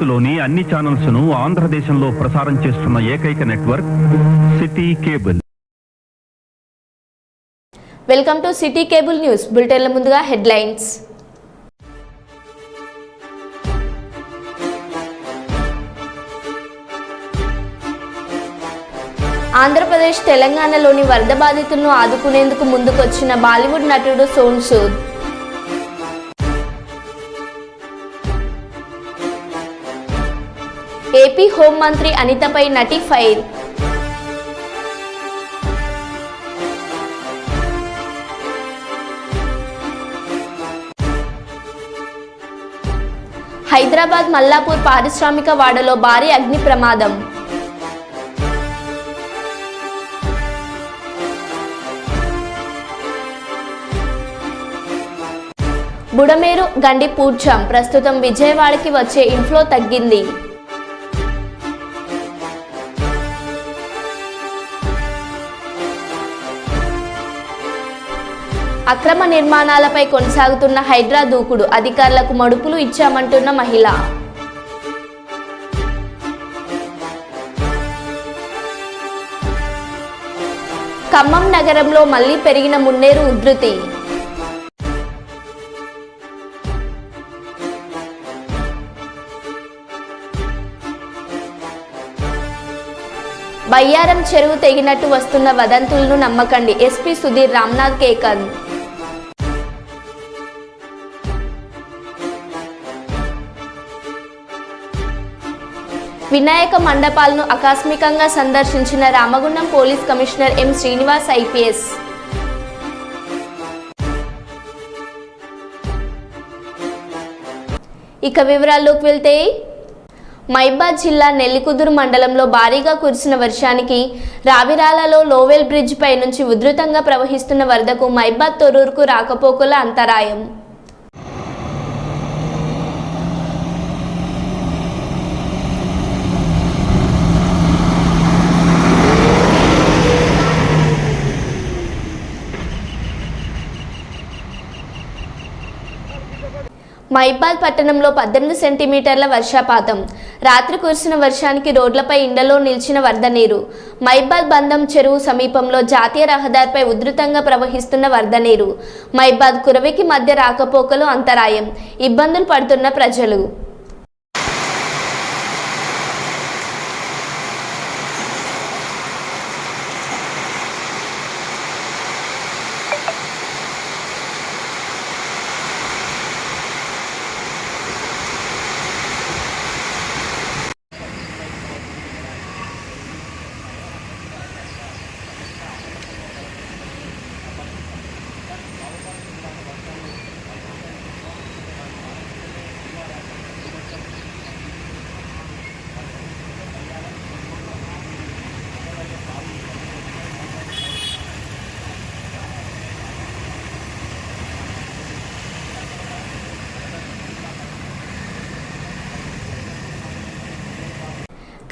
భారత్లోని అన్ని ఛానల్స్ ను ఆంధ్రదేశంలో ప్రసారం చేస్తున్న ఏకైక network city cable. Welcome to city cable news బులెటిన్ల ముందుగా హెడ్లైన్స్. ఆంధ్రప్రదేశ్ తెలంగాణలోని వరద బాధితులను ఆదుకునేందుకు ముందుకొచ్చిన బాలీవుడ్ నటుడు సోనూ సూద్. ఏపీ హోంమంత్రి అనితపై నటి ఫైర్. హైదరాబాద్ మల్లాపూర్ పారిశ్రామిక వాడలో భారీ అగ్ని ప్రమాదం. బుడమేరు గండి పూడ్చాం, ప్రస్తుతం విజయవాడకి వచ్చే ఇన్ఫ్లో తగ్గింది. అక్రమ నిర్మాణాలపై కొనసాగుతున్న హైడ్రా దూకుడు, అధికారులకు మడుపులు ఇచ్చామంటున్న మహిళ. ఖమ్మం నగరంలో మళ్లీ పెరిగిన మున్నేరు ఉధృతి. బయ్యారం చెరువు తెగినట్టు వస్తున్న వదంతులను నమ్మకండి, ఎస్పీ సుధీర్ రామ్నాథ్ కేకన్. వినాయక మండపాలను ఆకస్మికంగా సందర్శించిన Ramagundam police commissioner M Srinivas IPS. ఇక వివరాల్లోకి వెళ్తే, మైబాద్ జిల్లా నెల్లికుదురు మండలంలో భారీగా కురిసిన వర్షానికి రావిరాలలో లోవెల్ బ్రిడ్జ్ పై నుంచి ఉధృతంగా ప్రవహిస్తున్న వరదకు మైబాద్ తొర్రూరుకు రాకపోకల అంతరాయం. మైబాద్ పట్టణంలో 18 సెంటీమీటర్ల వర్షపాతం. రాత్రి కురిసిన వర్షానికి రోడ్లపై ఇండలో నిలిచిన వరద నీరు. మైబాద్ బంధం చెరువు సమీపంలో జాతీయ రహదారిపై ఉధృతంగా ప్రవహిస్తున్న వరద నీరు. మైబాద్ కురవికి మధ్య రాకపోకలు అంతరాయం. ఇబ్బందులు పడుతున్న ప్రజలు.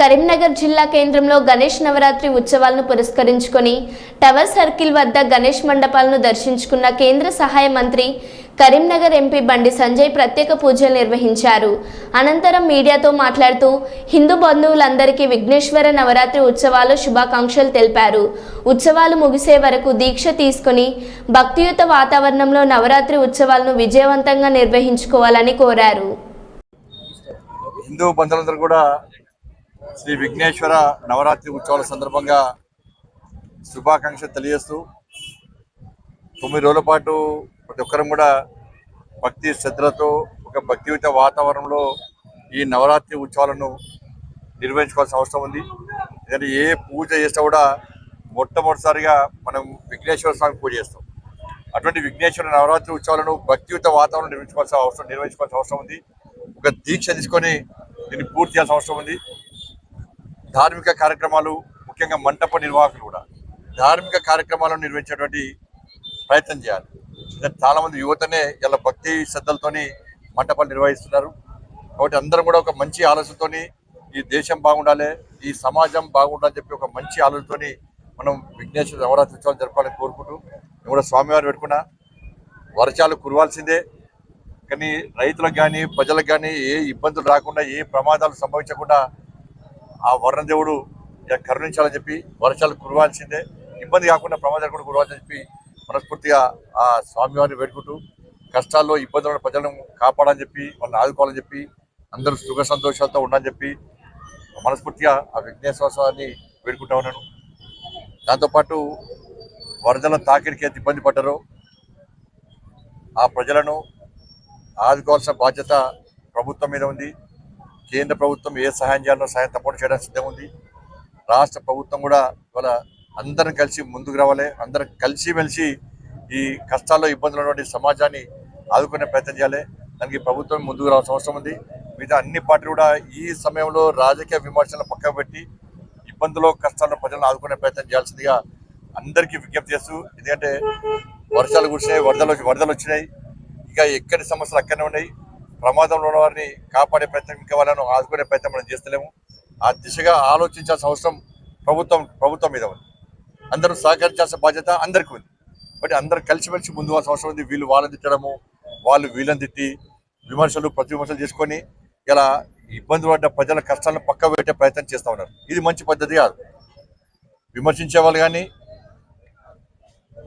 కరీంనగర్ జిల్లా కేంద్రంలో గణేష్ నవరాత్రి ఉత్సవాలను పురస్కరించుకొని టవర్ సర్కిల్ వద్ద గణేష్ మండపాలను దర్శించుకున్న కేంద్ర సహాయ మంత్రి కరీంనగర్ ఎంపీ బండి సంజయ్ ప్రత్యేక పూజలు నిర్వహించారు. అనంతరం మీడియాతో మాట్లాడుతూ హిందూ బంధువులందరికీ విఘ్నేశ్వర నవరాత్రి ఉత్సవాలు శుభాకాంక్షలు తెలిపారు. ఉత్సవాలు ముగిసే వరకు దీక్ష తీసుకుని భక్తియుత వాతావరణంలో నవరాత్రి ఉత్సవాలను విజయవంతంగా నిర్వహించుకోవాలని కోరారు. హిందూ బంధువులందరూ కూడా శ్రీ విఘ్నేశ్వర నవరాత్రి ఉత్సవాల సందర్భంగా శుభాకాంక్షలు తెలియజేస్తూ 9 రోజుల పాటు ప్రతి ఒక్కరం కూడా భక్తి శ్రద్ధలతో ఒక భక్తియుత వాతావరణంలో ఈ నవరాత్రి ఉత్సవాలను నిర్వహించుకోవాల్సిన అవసరం ఉంది. ఎందుకంటే ఏ పూజ చేసినా కూడా మొట్టమొదటిసారిగా మనం విఘ్నేశ్వర స్వామి పూజ చేస్తాం. అటువంటి విఘ్నేశ్వర నవరాత్రి ఉత్సవాలను భక్తియుత వాతావరణం నిర్వహించుకోవాల్సిన అవసరం ఉంది. ఒక దీక్ష తీసుకొని దీన్ని పూర్తి చేయాల్సిన అవసరం ఉంది. ధార్మిక కార్యక్రమాలు, ముఖ్యంగా మంటప నిర్వాహకులు కూడా ధార్మిక కార్యక్రమాలను నిర్వహించేటువంటి ప్రయత్నం చేయాలి. చాలామంది యువతనే ఇలా భక్తి శ్రద్ధలతోని మంటపాలు నిర్వహిస్తున్నారు. కాబట్టి అందరం కూడా ఒక మంచి ఆలోచనతోని ఈ దేశం బాగుండాలి, ఈ సమాజం బాగుండాలని చెప్పి ఒక మంచి ఆలోచనతోని మనం విఘ్నేశ్వర నవరాత్రి ఉత్సవాలు జరపాలని కోరుకుంటూ నేను కూడా స్వామివారు పెట్టుకున్నా. వర్షాలు కురవాల్సిందే, కానీ రైతులకు కానీ ప్రజలకు కానీ ఏ ఇబ్బందులు రాకుండా ఏ ప్రమాదాలు సంభవించకుండా ఆ వర్ణదేవుడు కరుణించాలని చెప్పి వర్షాలు కురవాల్సిందే, ఇబ్బంది కాకుండా ప్రమాదాలు కూడా కురవాలని చెప్పి మనస్ఫూర్తిగా ఆ స్వామివారిని వేడుకుంటూ కష్టాల్లో ఇబ్బందులను ప్రజలను కాపాడాలని చెప్పి వాళ్ళని ఆదుకోవాలని చెప్పి అందరూ సుఖ సంతోషాలతో ఉండాలని చెప్పి మనస్ఫూర్తిగా ఆ విఘ్నేశ్వర స్వామిని వేడుకుంటా ఉన్నాను. దాంతోపాటు వరదల తాకిడికి ఎంత ఇబ్బంది పడ్డారో ఆ ప్రజలను ఆదుకోవాల్సిన బాధ్యత ప్రభుత్వం మీద ఉంది. కేంద్ర ప్రభుత్వం ఏ సహాయం చేయాలో సహాయం తప్పకుండా చేయడానికి సిద్ధంగా ఉంది. రాష్ట్ర ప్రభుత్వం కూడా ఇవాళ అందరం కలిసి ముందుకు రావాలి. అందరం కలిసిమెలిసి ఈ కష్టాల్లో ఇబ్బందులు ఉన్నటువంటి సమాజాన్ని ఆదుకునే ప్రయత్నం చేయాలి. దానికి ప్రభుత్వం ముందుకు రావాల్సిన అవసరం ఉంది. మిగతా అన్ని పార్టీలు కూడా ఈ సమయంలో రాజకీయ విమర్శలను పక్కకు పెట్టి ఇబ్బందుల్లో కష్టాల్లో ప్రజలను ఆదుకునే ప్రయత్నం చేయాల్సిందిగా అందరికీ విజ్ఞప్తి చేస్తూ, ఎందుకంటే వర్షాలు కురిసినాయి, వరదలు వచ్చినాయి, ఇంకా ఎక్కడి సమస్యలు అక్కడనే ఉన్నాయి. ప్రమాదంలో ఉన్న వారిని కాపాడే ప్రయత్నం, ఇంకా వాళ్ళను ఆదుకునే ప్రయత్నం మనం చేస్తలేము. ఆ దిశగా ఆలోచించాల్సిన అవసరం ప్రభుత్వం మీద ఉంది. అందరూ సహకరించాల్సిన బాధ్యత అందరికీ ఉంది. బట్ అందరూ కలిసిమెలిసి ముందు పోవాల్సిన అవసరం ఉంది. వీళ్ళు వాళ్ళని తిట్టడము, వాళ్ళు వీళ్ళని తిట్టి ప్రతి విమర్శలు చేసుకొని ఇలా ఇబ్బంది పడ్డ ప్రజల కష్టాలను పక్క పెట్టే ప్రయత్నం చేస్తూ ఉన్నారు. ఇది మంచి పద్ధతి కాదు. విమర్శించే వాళ్ళు కానీ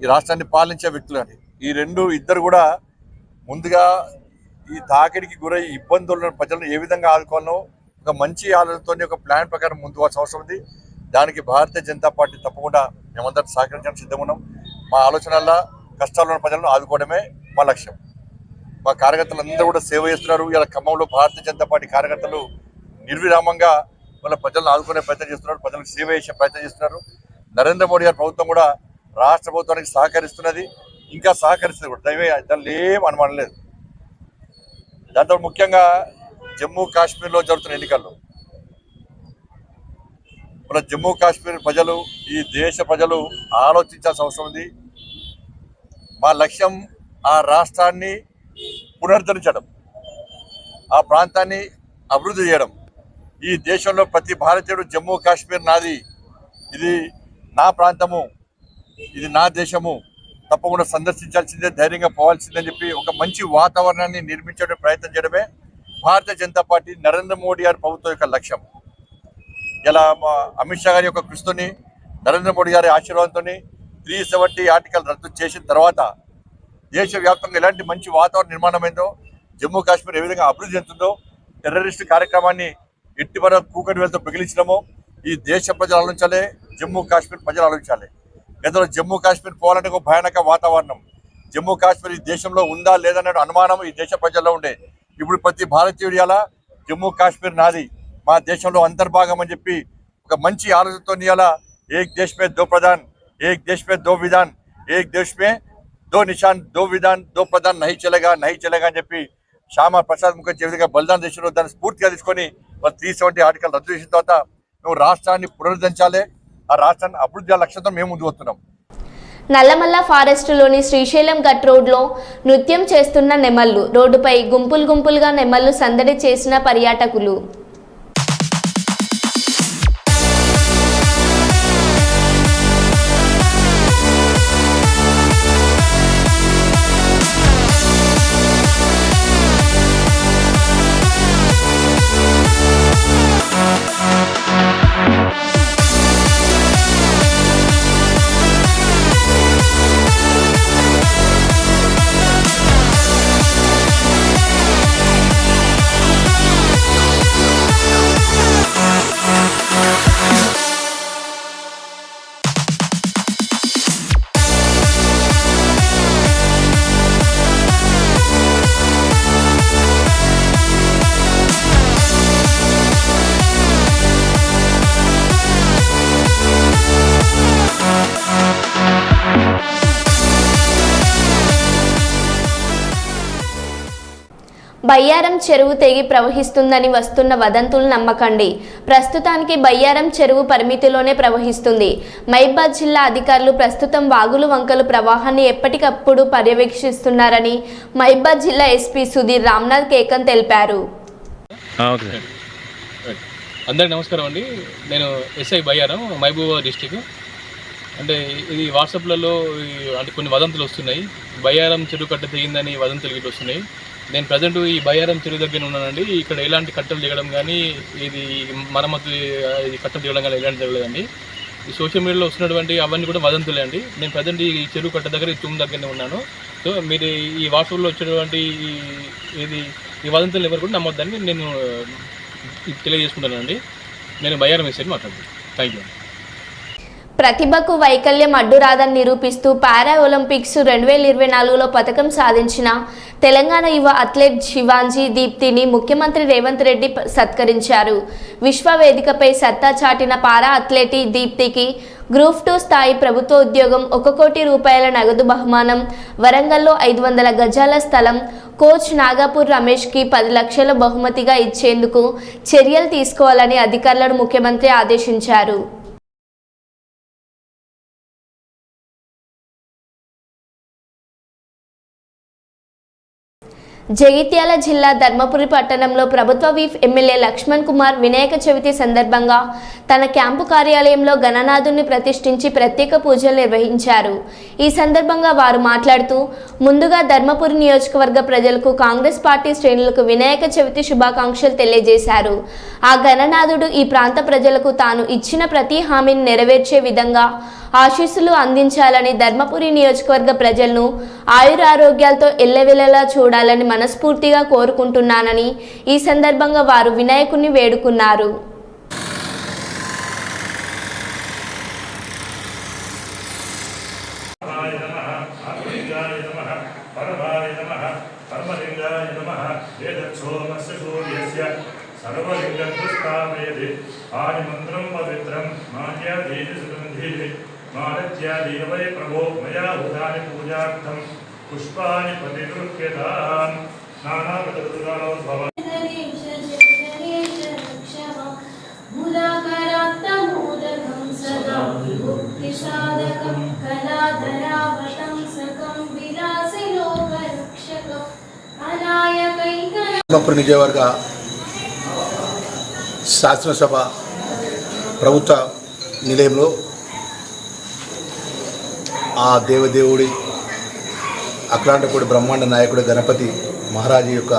ఈ రాష్ట్రాన్ని పాలించే వ్యక్తులు కానీ ఇద్దరు కూడా ముందుగా ఈ తాకిడికి గురై ఇబ్బందులను ప్రజలను ఏ విధంగా ఆదుకోవాలో ఒక మంచి ఆలోచనతో ఒక ప్లాన్ ప్రకారం ముందుకు పోవాల్సిన అవసరం ఉంది. దానికి భారతీయ జనతా పార్టీ తప్పకుండా మేమందరం సహకరించడానికి సిద్ధంగా ఉన్నాం. మా ఆలోచనల్లో కష్టాల్లో ఉన్న ప్రజలను ఆదుకోవడమే మా లక్ష్యం. మా కార్యకర్తలు అందరూ కూడా సేవ చేస్తున్నారు. ఇలా ఖమ్మంలో భారతీయ జనతా పార్టీ కార్యకర్తలు నిర్విరామంగా వాళ్ళ ప్రజలను ఆదుకునే ప్రయత్నం చేస్తున్నారు, ప్రజలకు సేవ చేసే ప్రయత్నం చేస్తున్నారు. నరేంద్ర మోడీ గారి ప్రభుత్వం కూడా రాష్ట్ర ప్రభుత్వానికి సహకరిస్తున్నది, ఇంకా సహకరిస్తుంది కూడా. దానిలో ఏం అనుమానం లేదు. దాంతో ముఖ్యంగా జమ్మూ కాశ్మీర్లో జరుగుతున్న ఎన్నికల్లో మన జమ్మూ కాశ్మీర్ ప్రజలు, ఈ దేశ ప్రజలు ఆలోచించాల్సిన అవసరం ఉంది. మా లక్ష్యం ఆ రాష్ట్రాన్ని పునరుద్ధరించడం, ఆ ప్రాంతాన్ని అభివృద్ధి చేయడం. ఈ దేశంలో ప్రతి భారతీయుడు జమ్మూ కాశ్మీర్ నాది, ఇది నా ప్రాంతము, ఇది నా దేశము, తప్పకుండా సందర్శించాల్సిందే, ధైర్యంగా పోవాల్సిందని చెప్పి ఒక మంచి వాతావరణాన్ని నిర్మించే ప్రయత్నం చేయడమే భారతీయ జనతా పార్టీ నరేంద్ర మోడీ గారి ప్రభుత్వం యొక్క లక్ష్యం. ఇలా అమిత్ షా గారి యొక్క కృషితోని, నరేంద్ర మోడీ గారి ఆశీర్వాదంతో 370 ఆర్టికల్ రద్దు చేసిన తర్వాత దేశవ్యాప్తంగా ఎలాంటి మంచి వాతావరణ నిర్మాణమైందో, జమ్మూ కాశ్మీర్ ఏ విధంగా అభివృద్ధి చెందుతుందో, టెర్రరిస్టు కార్యక్రమాన్ని ఎట్టివర కూకటి వేలతో పిగిలించడమో ఈ దేశ ప్రజలు ఆలోచించాలి, జమ్మూ కాశ్మీర్ ప్రజలు ఆలోచించాలి. గతంలో జమ్మూ కాశ్మీర్ పోవాలంటే ఒక భయానక వాతావరణం. జమ్మూ కాశ్మీర్ ఈ దేశంలో ఉందా లేదనే అనుమానం ఈ దేశ ప్రజల్లో ఉండే. ఇప్పుడు ప్రతి భారతీయుడి అలా జమ్మూ కాశ్మీర్ నాది, మా దేశంలో అంతర్భాగం అని చెప్పి ఒక మంచి ఆలోచనతో ఇవాళ ఏక్ దేశ్ మే దో ప్రధాన్, ఏక్ దేశ్ మే దో విధాన్, ఏక్ దేశ్ మే దో నిషాన్, దో విధాన్, దో ప్రధాన్ నహీ చలేగా అని చెప్పి శ్యామా ప్రసాద్ ముఖర్జీ విధంగా బలిదానం దేశంలో దాన్ని స్ఫూర్తిగా తీసుకొని 370 ఆర్టికల్ రద్దు చేసిన తర్వాత నువ్వు రాష్ట్రాన్ని పునరుద్ధరించాలి, ఆ రాష్ట్రాన్ని అభివృద్ధి లక్ష్యంతో మేము ముందు వస్తున్నాం. నల్లమల్ల ఫారెస్టులోని శ్రీశైలం గట్ రోడ్లో నృత్యం చేస్తున్న నెమళ్లు, రోడ్డుపై గుంపులుగా నెమళ్లు సందడి చేసిన పర్యాటకులు. బయ్యారం చెరువు తెగి ప్రవహిస్తుందని వస్తున్న వదంతులు నమ్మకండి. ప్రస్తుతానికి బయ్యారం చెరువు పరిమితిలోనే ప్రవహిస్తుంది. మహబూబాబాద్ జిల్లా అధికారులు ప్రస్తుతం వాగులు వంకలు ప్రవాహాన్ని ఎప్పటికప్పుడు పర్యవేక్షిస్తున్నారని మహబూబాబాద్ జిల్లా ఎస్పీ సుధీర్ రామ్నాథ్ కేకన్ తెలిపారు. అందరికీ నమస్కారం అండి. నేను ఎస్ఐ బయ్యారం, మహబూబాబాద్ డిస్టిక్. అంటే ఇది వాట్సాప్లలో అంటే కొన్ని వదంతులు వస్తున్నాయి. బయ్యారం చెరువు కట్ట తెగిందని వదంతులు గిట్ల వస్తున్నాయి. నేను ప్రజెంట్ ఈ బయ్యారం చెరువు దగ్గర ఉన్నానండి. ఇక్కడ ఎలాంటి కట్టలు దిగడం కానీ ఇది మరమ్మతు ఇది కట్టలు దిగడం కానీ ఎలాంటి జరగలేదండి. ఈ సోషల్ మీడియాలో వస్తున్నటువంటి అవన్నీ కూడా వదంతులే అండి. నేను ప్రజెంట్ ఈ చెరువు కట్ట దగ్గర తుమ్ దగ్గరనే ఉన్నాను. సో మీరు ఈ వాట్సాప్లో వచ్చేటువంటి ఈ వదంతులు ఎవరు కూడా నమ్మొద్దని నేను తెలియజేసుకుంటానండి. నేను బయ్యారం వేసేది మాట్లాడుతున్నాను. Thank you. ప్రతిభకు వైకల్యం అడ్డురాదని నిరూపిస్తూ పారా ఒలింపిక్స్ 2024లో పథకం సాధించిన తెలంగాణ యువ అథ్లెట్ శివాంజీ దీప్తిని ముఖ్యమంత్రి రేవంత్ రెడ్డి సత్కరించారు. విశ్వవేదికపై సత్తా చాటిన పారా అథ్లెట్ దీప్తికి గ్రూప్ 2 స్థాయి ప్రభుత్వ ఉద్యోగం, 1 కోటి రూపాయల నగదు బహుమానం, వరంగల్లో 500 గజాల స్థలం, కోచ్ నాగపూర్ రమేష్కి 10 లక్షల బహుమతిగా ఇచ్చేందుకు చర్యలు తీసుకోవాలని అధికారులను ముఖ్యమంత్రి ఆదేశించారు. జగిత్యాల జిల్లా ధర్మపురి పట్టణంలో ప్రభుత్వ విప్ ఎమ్మెల్యే లక్ష్మణ్ కుమార్ వినాయక చవితి సందర్భంగా తన క్యాంపు కార్యాలయంలో గణనాథుని ప్రతిష్ఠించి ప్రత్యేక పూజలు నిర్వహించారు. ఈ సందర్భంగా వారు మాట్లాడుతూ, ముందుగా ధర్మపురి నియోజకవర్గ ప్రజలకు కాంగ్రెస్ పార్టీ శ్రేణులకు వినాయక చవితి శుభాకాంక్షలు తెలియజేశారు. ఆ గణనాథుడు ఈ ప్రాంత ప్రజలకు తాను ఇచ్చిన ప్రతి హామీని నెరవేర్చే విధంగా ఆశీస్సులు అందించాలని, ధర్మపురి నియోజకవర్గ ప్రజలను ఆయురారోగ్యాలతో ఎల్లవెల్లలా చూడాలని మనస్ఫూర్తిగా కోరుకుంటున్నానని ఈ సందర్భంగా వారు వినాయకుడిని వేడుకున్నారు. मानज्यादीनवै प्रभो मया भूतानि पूजार्थं पुष्पाणि प्रतिगृह्यताम् नानाविधदुर्गाणोद्भव मूलाकारात्तमोदकं सदा भुक्तिसाधकं कलाधरावतं सकं विलासिलोकरक्षकम् अनायकैकं ధర్మపురి నియోజకవర్గ శాసనసభ ప్రభుత్వ నిలయంలో ఆ దేవదేవుడి అఖిలాండకోటి బ్రహ్మాండ నాయకుడు గణపతి మహారాజు యొక్క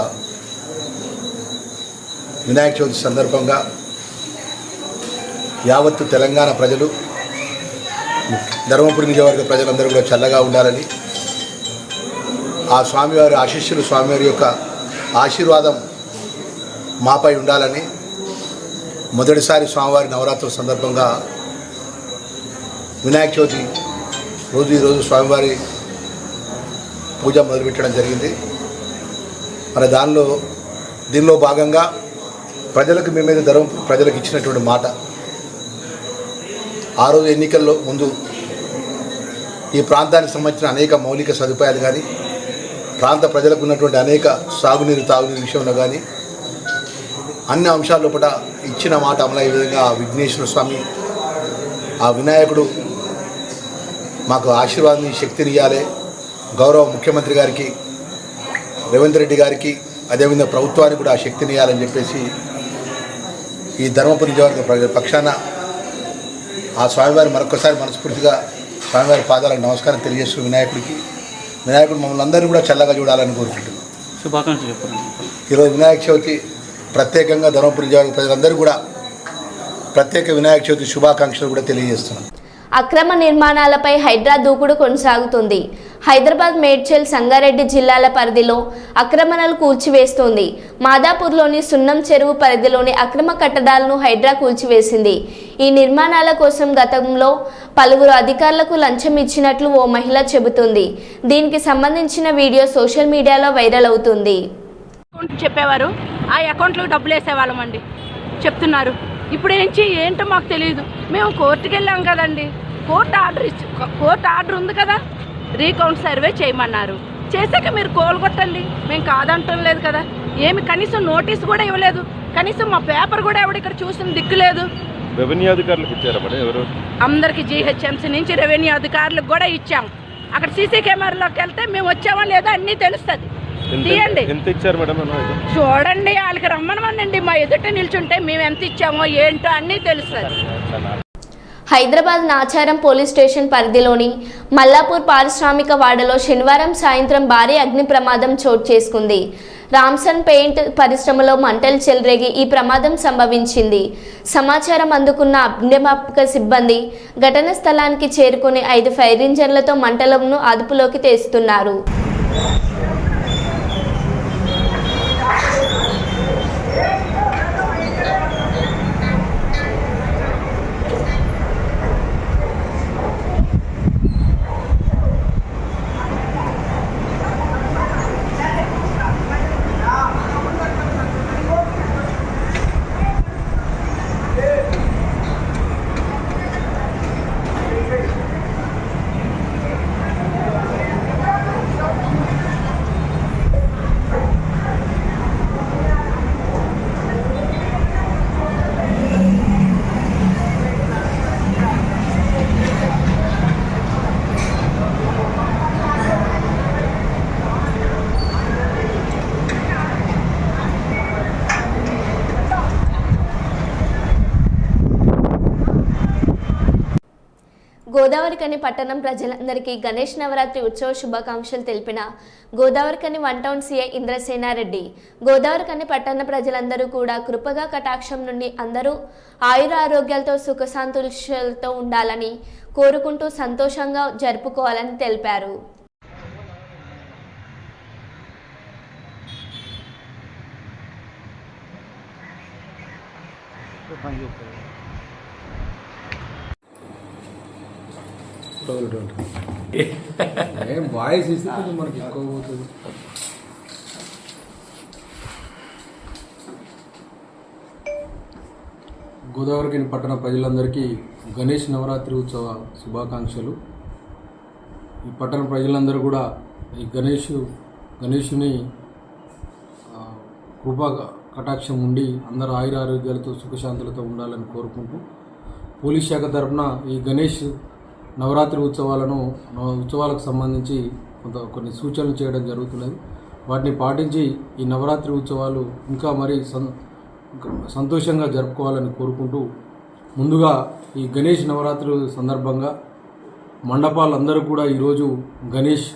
వినాయక చవితి సందర్భంగా యావత్తు తెలంగాణ ప్రజలు, ధర్మపురి నియోజకవర్గ ప్రజలందరూ కూడా చల్లగా ఉండాలని, ఆ స్వామివారి ఆశీస్సులు, స్వామివారి యొక్క ఆశీర్వాదం మాపై ఉండాలని మొదటిసారి స్వామివారి నవరాత్రుల సందర్భంగా వినాయక చవితి రోజు ఈరోజు స్వామివారి పూజ మొదలుపెట్టడం జరిగింది. మరి దీనిలో భాగంగా ప్రజలకు మేమేదో ధర్మపురి ప్రజలకు ఇచ్చినటువంటి మాట, ఆ రోజు ఎన్నికల్లో ముందు ఈ ప్రాంతానికి సంబంధించిన అనేక మౌలిక సదుపాయాలు కానీ, ప్రాంత ప్రజలకు ఉన్నటువంటి అనేక సాగునీరు తాగునీరు విషయంలో కానీ అన్ని అంశాల లోపల ఇచ్చిన మాట అమలయ్యే విధంగా విఘ్నేశ్వర స్వామి, ఆ వినాయకుడు మాకు ఆశీర్వాదాన్ని, శక్తిని ఇవ్వాలి. గౌరవ ముఖ్యమంత్రి గారికి, రేవంత్ రెడ్డి గారికి, అదేవిధంగా ప్రభుత్వానికి కూడా ఆ శక్తిని ఇవ్వాలని చెప్పేసి ఈ ధర్మపురి నియోజకవర్గ పక్షాన ఆ స్వామివారి మరొకసారి మనస్ఫూర్తిగా స్వామివారి పాదాలకు నమస్కారం తెలియజేస్తూ వినాయకుడు మమ్మల్ని అందరూ కూడా చల్లగా చూడాలని కోరుకుంటున్నాం. శుభాకాంక్షలు చెప్పండి. ఈరోజు వినాయక చవితి ప్రత్యేకంగా ధర్మపురి నియోజకవర్గ ప్రజలందరూ కూడా ప్రత్యేక వినాయక చవితి శుభాకాంక్షలు కూడా తెలియజేస్తున్నాం. అక్రమ నిర్మాణాలపై హైడ్రా దూకుడు కొనసాగుతుంది. హైదరాబాద్, మేడ్చల్, సంగారెడ్డి జిల్లాల పరిధిలో అక్రమణలు కూల్చివేస్తోంది. మాదాపూర్లోని సున్నం చెరువు పరిధిలోని అక్రమ కట్టడాలను హైడ్రా కూల్చివేసింది. ఈ నిర్మాణాల కోసం గతంలో పలువురు అధికారులకు లంచం ఇచ్చినట్లు ఓ మహిళ చెబుతుంది. దీనికి సంబంధించిన వీడియో సోషల్ మీడియాలో వైరల్ అవుతుంది. చెప్పేవారు, ఆ అకౌంట్లో డబ్బులు వేసేవాళ్ళమండి చెప్తున్నారు. ఇప్పుడు ఏంటో మాకు తెలియదు. మేము కోర్టుకి వెళ్ళాం కదండి, కోర్టు ఆర్డర్ ఉంది కదా, రీకౌంట్ సర్వే చేయమన్నారు. చేశాక మీరు కోలుగొట్టండి, మేము కాదంటం లేదు కదా. ఏమి కనీసం నోటీస్ కూడా ఇవ్వలేదు, కనీసం మా పేపర్ కూడా ఎవడు ఇక్కడ చూసిన దిక్కు లేదు. రెవెన్యూ అధికారులకు ఇచ్చారా మేడం? ఎవరు? అందరికి జీహెచ్ఎంసీ నుంచి రెవెన్యూ అధికారులకు కూడా ఇచ్చాం. అక్కడ సీసీ కెమెరాలోకి వెళ్తే మేము వచ్చామో లేదో అన్నీ తెలుస్తుంది. తీయండి, ఎంత ఇచ్చారు మేడం? చూడండి, వాళ్ళకి రమ్మనమనండి. మా ఎదుట నిల్చుంటే మేము ఎంత ఇచ్చామో ఏంటో అన్నీ తెలుస్తుంది. హైదరాబాద్ నాచారం పోలీస్ స్టేషన్ పరిధిలోని మల్లాపూర్ పారిశ్రామిక వాడలో శనివారం సాయంత్రం భారీ అగ్ని ప్రమాదం చోటు చేసుకుంది. రామ్సన్ పెయింట్ పరిశ్రమలో మంటలు చెలరేగి ఈ ప్రమాదం సంభవించింది. సమాచారం అందుకున్న అగ్నిమాపక సిబ్బంది ఘటన స్థలానికి చేరుకుని 5 ఫైర్ ఇంజన్లతో మంటలను అదుపులోకి తెస్తున్నారు. గోదావరికని పట్టణం ప్రజలందరికీ గణేష్ నవరాత్రి ఉత్సవ శుభాకాంక్షలు తెలిపిన గోదావరికని 1 టౌన్ సీఐ ఇంద్రసేనారెడ్డి. గోదావరికని పట్టణ ప్రజలందరూ కూడా కృపగా కటాక్షం నుండి అందరూ ఆయురారోగ్యాలతో సుఖశాంతులతో ఉండాలని కోరుకుంటూ సంతోషంగా జరుపుకోవాలని తెలిపారు. వాయిస్ ఇస్తే కొంచెం మనకి ఎక్కువ పోతుంది. గోదావరికని పట్టణ ప్రజలందరికీ గణేష్ నవరాత్రి ఉత్సవ శుభాకాంక్షలు. ఈ పట్టణ ప్రజలందరూ కూడా ఈ గణేషుని కృపా కటాక్షం ఉండి అందరూ ఆయురారోగ్యాలతో సుఖశాంతులతో ఉండాలని కోరుకుంటూ పోలీస్ శాఖ తరఫున ఈ గణేష్ నవరాత్రి ఉత్సవాలకు సంబంధించి కొన్ని సూచనలు చేయడం జరుగుతున్నది. వాటిని పాటించి ఈ నవరాత్రి ఉత్సవాలు ఇంకా మరీ సంతోషంగా జరుపుకోవాలని కోరుకుంటూ ముందుగా ఈ గణేష్ నవరాత్రి సందర్భంగా మండపాలందరూ కూడా ఈరోజు గణేష్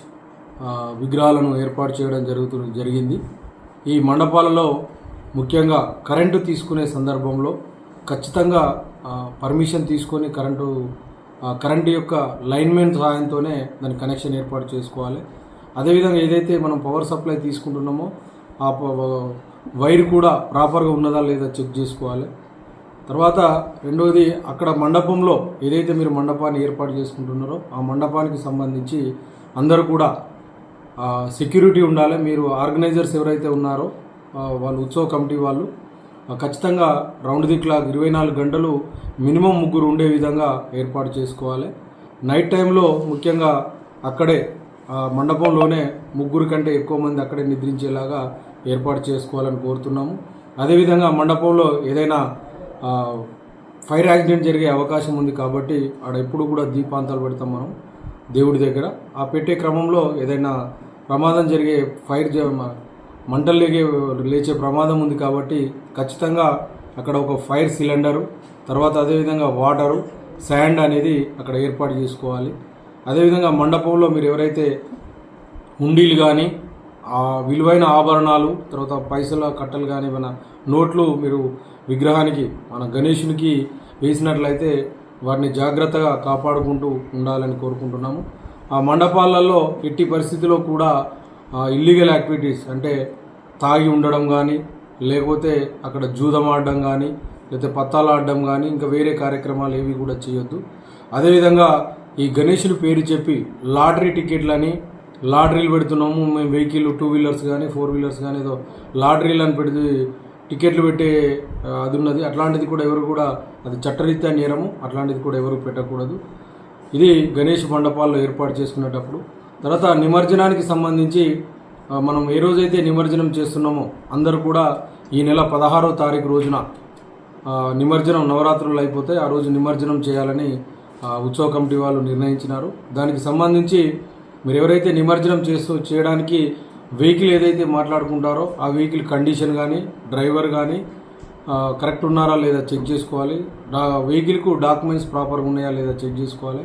విగ్రహాలను ఏర్పాటు చేయడం జరిగింది. ఈ మండపాలలో ముఖ్యంగా కరెంటు తీసుకునే సందర్భంలో ఖచ్చితంగా పర్మిషన్ తీసుకొని కరెంటు యొక్క లైన్మెన్ సహాయంతోనే దాని కనెక్షన్ ఏర్పాటు చేసుకోవాలి. అదేవిధంగా ఏదైతే మనం పవర్ సప్లై తీసుకుంటున్నామో ఆ వైర్ కూడా ప్రాపర్గా ఉన్నదా లేదా చెక్ చేసుకోవాలి. తర్వాత రెండవది, అక్కడ మండపంలో ఏదైతే మీరు మండపాన్ని ఏర్పాటు చేసుకుంటున్నారో ఆ మండపానికి సంబంధించి అందరూ కూడా సెక్యూరిటీ ఉండాలి. మీరు ఆర్గనైజర్స్ ఎవరైతే ఉన్నారో వాళ్ళు ఉత్సవ కమిటీ వాళ్ళు ఖచ్చితంగా రౌండ్ ది క్లాక్ 24 గంటలు మినిమం 3 ఉండే విధంగా ఏర్పాటు చేసుకోవాలి. నైట్ టైంలో ముఖ్యంగా అక్కడే మండపంలోనే 3 కంటే ఎక్కువ మంది అక్కడే నిద్రించేలాగా ఏర్పాటు చేసుకోవాలని కోరుతున్నాము. అదేవిధంగా మండపంలో ఏదైనా ఫైర్ యాక్సిడెంట్ జరిగే అవకాశం ఉంది కాబట్టి ఆడ ఎప్పుడు కూడా దీపాంతాలు పెడతాం మనం దేవుడి దగ్గర. ఆ పెట్టే క్రమంలో ఏదైనా ప్రమాదం జరిగే మంటలు లేచే ప్రమాదం ఉంది కాబట్టి ఖచ్చితంగా అక్కడ ఒక ఫైర్ సిలిండరు, తర్వాత అదేవిధంగా వాటరు, శాండ్ అనేది అక్కడ ఏర్పాటు చేసుకోవాలి. అదేవిధంగా మండపంలో మీరు ఎవరైతే హుండీలు కానీ విలువైన ఆభరణాలు, తర్వాత పైసల కట్టలు కానీ మన నోట్లు మీరు విగ్రహానికి మన గణేషునికి వేసినట్లయితే వాటిని జాగ్రత్తగా కాపాడుకుంటూ ఉండాలని కోరుకుంటున్నాము. ఆ మండపాలలో ఎట్టి పరిస్థితిలో కూడా ఇల్లీగల్ యాక్టివిటీస్ అంటే తాగి ఉండడం కానీ, లేకపోతే అక్కడ జూదం ఆడడం కానీ, లేకపోతే పత్తాలు ఆడడం కానీ, ఇంకా వేరే కార్యక్రమాలు ఏవి కూడా చేయొద్దు. అదేవిధంగా ఈ గణేషుని పేరు చెప్పి లాటరీ టికెట్లని లాటరీలు పెడుతున్నాము మేము, వెహికల్ 2 వీలర్స్ కానీ 4 వీలర్స్ కానీ ఏదో లాటరీలు అని పెడితే టికెట్లు పెట్టే అది ఉన్నది. అట్లాంటిది కూడా ఎవరు కూడా, అది చట్టరీత్యా నేరము, అట్లాంటిది కూడా ఎవరు పెట్టకూడదు. ఇది గణేష్ మండపాల్లో ఏర్పాటు చేసుకునేటప్పుడు. తర్వాత నిమజ్జనానికి సంబంధించి మనం ఏ రోజైతే నిమజ్జనం చేస్తున్నామో అందరూ కూడా ఈ నెల 16వ తారీఖు రోజున నిమజ్జనం, నవరాత్రులు అయిపోతే ఆ రోజు నిమజ్జనం చేయాలని ఉత్సవ కమిటీ వాళ్ళు నిర్ణయించినారు. దానికి సంబంధించి మీరు ఎవరైతే నిమజ్జనం చేయడానికి వెహికల్ ఏదైతే మాట్లాడుకుంటారో ఆ వెహికల్ కండిషన్ కానీ, డ్రైవర్ కానీ, కరెక్ట్ ఉన్నారా లేదా చెక్ చేసుకోవాలి. వెహికల్కు డాక్యుమెంట్స్ ప్రాపర్గా ఉన్నాయా లేదా చెక్ చేసుకోవాలి.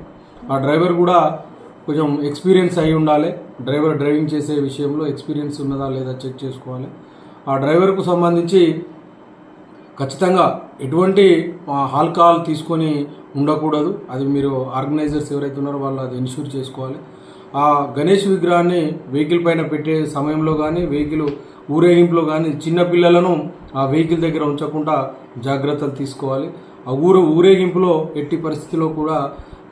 ఆ డ్రైవర్ కూడా కొంచెం ఎక్స్పీరియన్స్ అయి ఉండాలి. డ్రైవింగ్ చేసే విషయంలో ఎక్స్పీరియన్స్ ఉన్నదా లేదా చెక్ చేసుకోవాలి. ఆ డ్రైవర్కు సంబంధించి ఖచ్చితంగా ఎటువంటి ఆల్కహాల్ తీసుకొని ఉండకూడదు. అది మీరు ఆర్గనైజర్స్ ఎవరైతే ఉన్నారో వాళ్ళు అది ఇన్ష్యూర్ చేసుకోవాలి. ఆ గణేష్ విగ్రహాన్ని వెహికల్ పైన పెట్టే సమయంలో కానీ వెహికల్ ఊరేగింపులో కానీ చిన్నపిల్లలను ఆ వెహికల్ దగ్గర ఉంచకుండా జాగ్రత్తలు తీసుకోవాలి. ఆ ఊరేగింపులో ఎట్టి పరిస్థితిలో కూడా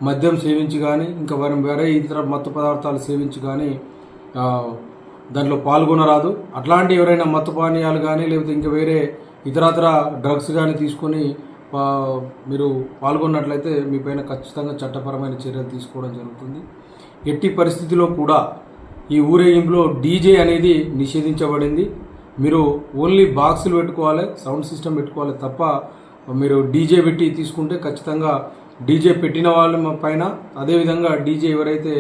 మద్యం సేవించి కానీ ఇంకా వేరే ఇతర మత్తు పదార్థాలు సేవించి కానీ దాంట్లో పాల్గొనరాదు. అట్లాంటి ఎవరైనా మత్తు పానీయాలు కానీ లేకపోతే ఇంకా వేరే ఇతరత్ర డ్రగ్స్ కానీ తీసుకొని మీరు పాల్గొన్నట్లయితే మీ పైన ఖచ్చితంగా చట్టపరమైన చర్యలు తీసుకోవడం జరుగుతుంది. ఎట్టి పరిస్థితిలో కూడా ఈ ఊరేగింపులో డీజే అనేది నిషేధించబడింది. మీరు ఓన్లీ బాక్సులు పెట్టుకోవాలి, సౌండ్ సిస్టమ్ పెట్టుకోవాలి తప్ప మీరు డీజే పెట్టి తీసుకుంటే ఖచ్చితంగా డీజే పెట్టిన వాళ్ళ పైన అదేవిధంగా డీజే ఎవరైతే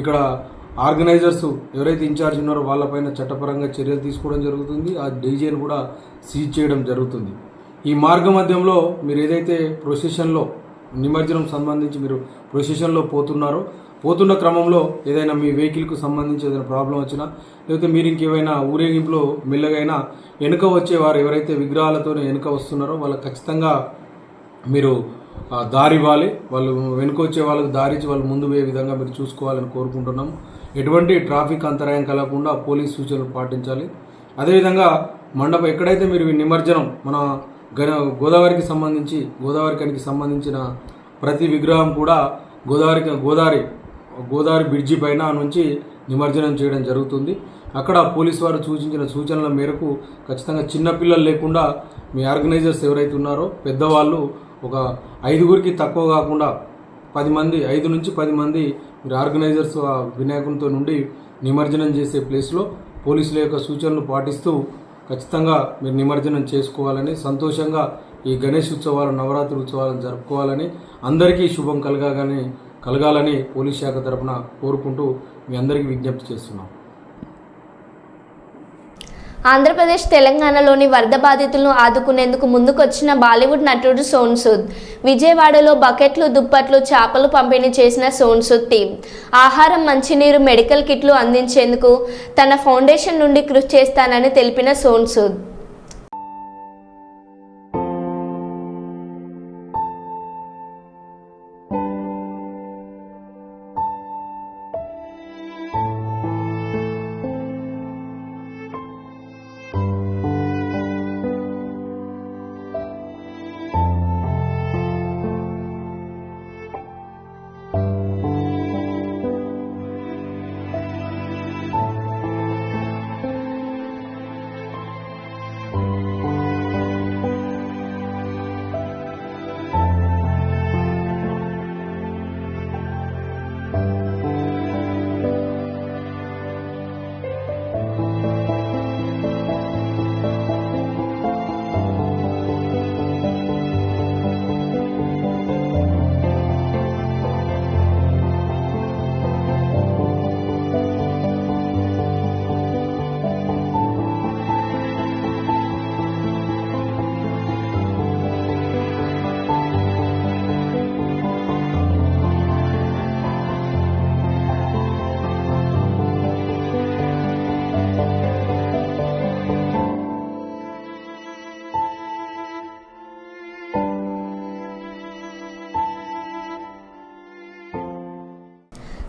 ఇక్కడ ఆర్గనైజర్స్ ఎవరైతే ఇన్ఛార్జ్ ఉన్నారో వాళ్ళపైన చట్టపరంగా చర్యలు తీసుకోవడం జరుగుతుంది. ఆ డీజేను కూడా సీజ్ చేయడం జరుగుతుంది. ఈ మార్గ మధ్యంలో మీరు ఏదైతే ప్రొసెషన్లో నిమజ్జనం సంబంధించి మీరు ప్రొసెషన్లో పోతున్న క్రమంలో ఏదైనా మీ వెహికల్కు సంబంధించి ఏదైనా ప్రాబ్లం వచ్చినా లేకపోతే మీరు ఇంకేమైనా ఊరేగింపులో మెల్లగైనా వెనుక వచ్చేవారు ఎవరైతే విగ్రహాలతో వెనుక వస్తున్నారో వాళ్ళకి ఖచ్చితంగా మీరు దారి ఇవ్వాలి. వాళ్ళు వెనుక వచ్చే వాళ్ళకి దారి ఇచ్చి వాళ్ళు ముందు పోయే విధంగా మీరు చూసుకోవాలని కోరుకుంటున్నాం. ఎటువంటి ట్రాఫిక్ అంతరాయం కలగకుండా పోలీస్ సూచనలు పాటించాలి. అదేవిధంగా మండపం ఎక్కడైతే మీరు నిమజ్జనం మన గోదావరికి సంబంధించిన ప్రతి విగ్రహం కూడా గోదావరి బ్రిడ్జి పైన నుంచి నిమజ్జనం చేయడం జరుగుతుంది. అక్కడ పోలీసు వారు సూచించిన సూచనల మేరకు ఖచ్చితంగా చిన్నపిల్లలు లేకుండా మీ ఆర్గనైజర్స్ ఎవరైతే ఉన్నారో పెద్దవాళ్ళు ఒక 5గురికి తక్కువ కాకుండా 5 నుంచి 10 మంది మీరు ఆర్గనైజర్స్ ఆ వినాయకునితో నుండి నిమజ్జనం చేసే ప్లేస్లో పోలీసుల యొక్క సూచనలు పాటిస్తూ ఖచ్చితంగా మీరు నిమజ్జనం చేసుకోవాలని, సంతోషంగా ఈ గణేష్ ఉత్సవాలు నవరాత్రి ఉత్సవాలను జరుపుకోవాలని, అందరికీ శుభం కలగాలని పోలీస్ శాఖ తరఫున కోరుకుంటూ మీ అందరికీ విజ్ఞప్తి చేస్తున్నాం. ఆంధ్రప్రదేశ్ తెలంగాణలోని వరద బాధితులను ఆదుకునేందుకు ముందుకొచ్చిన బాలీవుడ్ నటుడు సోనూ సూద్. విజయవాడలో బకెట్లు, దుప్పట్లు, చేపలు పంపిణీ చేసిన సోనూ సూద్ టీం ఆహారం, మంచినీరు, మెడికల్ కిట్లు అందించేందుకు తన ఫౌండేషన్ నుండి కృషి చేస్తానని తెలిపిన సోనూ సూద్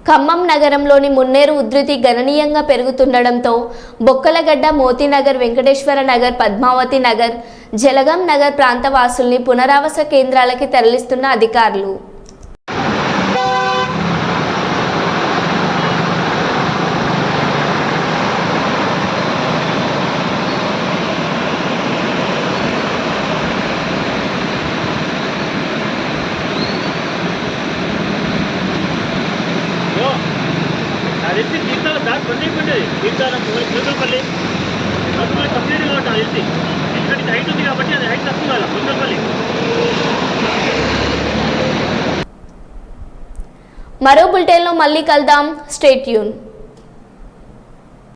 ఖమ్మం నగరంలోని మున్నేరు ఉధృతి గణనీయంగా పెరుగుతుండడంతో బొక్కలగడ్డ, మోతీనగర్, వెంకటేశ్వర నగర్, పద్మావతి నగర్, జలగం నగర్ ప్రాంత వాసుల్ని పునరావాస కేంద్రాలకి తరలిస్తున్న అధికారులు. మరో బులెటిన్లో మళ్ళీ కలుద్దాం. Stay tune.